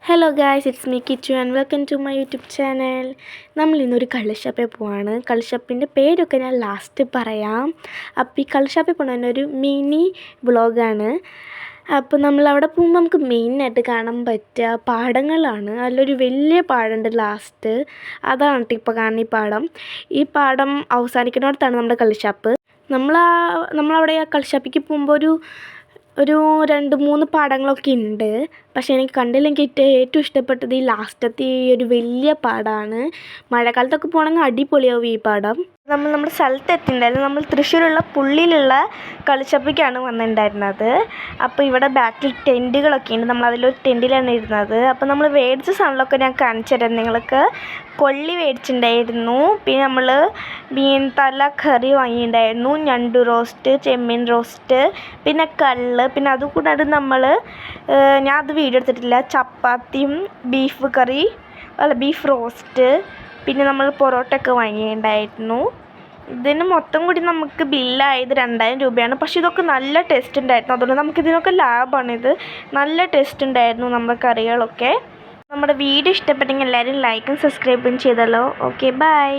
Hello guys, it's me Kichu and welcome to my YouTube channel. നമ്മൾ ഇന്നൊരു കള്ളുഷാപ്പിൽ പോവാണ്. കള്ളുഷാപ്പിൻ്റെ പേരൊക്കെ ഞാൻ ലാസ്റ്റ് പറയാം. അപ്പോൾ ഈ കള്ളുഷാപ്പിൽ പോകുന്നതിൻ്റെ ഒരു മിനി വ്ളോഗാണ്. അപ്പോൾ നമ്മളവിടെ പോകുമ്പോൾ നമുക്ക് മെയിനായിട്ട് കാണാൻ പറ്റുക പാടങ്ങളാണ്. അതിലൊരു വലിയ പാടമുണ്ട് ലാസ്റ്റ്, അതാണ് കേട്ടോ ഇപ്പോൾ കാണുന്ന ഈ പാടം. ഈ പാടം അവസാനിക്കുന്നിടത്താണ് നമ്മുടെ കള്ളുഷാപ്പ്. നമ്മളവിടെ ആ കള്ളുഷാപ്പിലേക്ക് പോകുമ്പോൾ ഒരു 2-3 പാടങ്ങളൊക്കെ ഉണ്ട്. പക്ഷേ എനിക്ക് കണ്ടില്ലെങ്കിൽ ഏറ്റവും ഇഷ്ടപ്പെട്ടത് ഈ ലാസ്റ്റത്തെ ഈ ഒരു വലിയ പാടമാണ്. മഴക്കാലത്തൊക്കെ പോകണമെങ്കിൽ അടിപൊളിയാവും ഈ പാടം. നമ്മുടെ സ്ഥലത്ത് എത്തിയിട്ടുണ്ടായിരുന്നു. നമ്മൾ തൃശ്ശൂരുള്ള പുള്ളിയിലുള്ള കള്ളുഷാപ്പിലേക്കാണ് വന്നിട്ടുണ്ടായിരുന്നത്. അപ്പോൾ ഇവിടെ ബാക്കിൽ ടെൻറ്റുകളൊക്കെ ഉണ്ട്. നമ്മൾ അതിലൊരു ടെൻറ്റിലാണ് ഇരുന്നത്. അപ്പോൾ നമ്മൾ മേടിച്ച സാധനങ്ങളൊക്കെ ഞാൻ കാണിച്ചു തരാം നിങ്ങൾക്ക്. കൊള്ളി മേടിച്ചിട്ടുണ്ടായിരുന്നു, പിന്നെ നമ്മൾ മീൻ തല കറി വാങ്ങിയിട്ടുണ്ടായിരുന്നു, ഞണ്ട് റോസ്റ്റ്, ചെമ്മീൻ റോസ്റ്റ്, പിന്നെ കള്ള്, പിന്നെ അതുകൂടാതെ ഞാൻ അത് വീഡിയോ എടുത്തിട്ടില്ല, ചപ്പാത്തിയും ബീഫ് റോസ്റ്റ്, പിന്നെ നമ്മൾ പൊറോട്ടയൊക്കെ വാങ്ങിയിട്ടുണ്ടായിരുന്നു. ഇതിന് മൊത്തം കൂടി നമുക്ക് ബില്ലായത് 2000 രൂപയാണ്. പക്ഷേ ഇതൊക്കെ നല്ല ടേസ്റ്റ് ഉണ്ടായിരുന്നു. അതുകൊണ്ട് നമുക്കിതിനൊക്കെ ലാഭമാണിത്. നല്ല ടേസ്റ്റ് ഉണ്ടായിരുന്നു നമ്മുടെ കറികളൊക്കെ. നമ്മുടെ വീഡിയോ ഇഷ്ടപ്പെട്ടെങ്കിൽ എല്ലാവരും ലൈക്കും സബ്സ്ക്രൈബും ചെയ്തല്ലോ. Okay, by.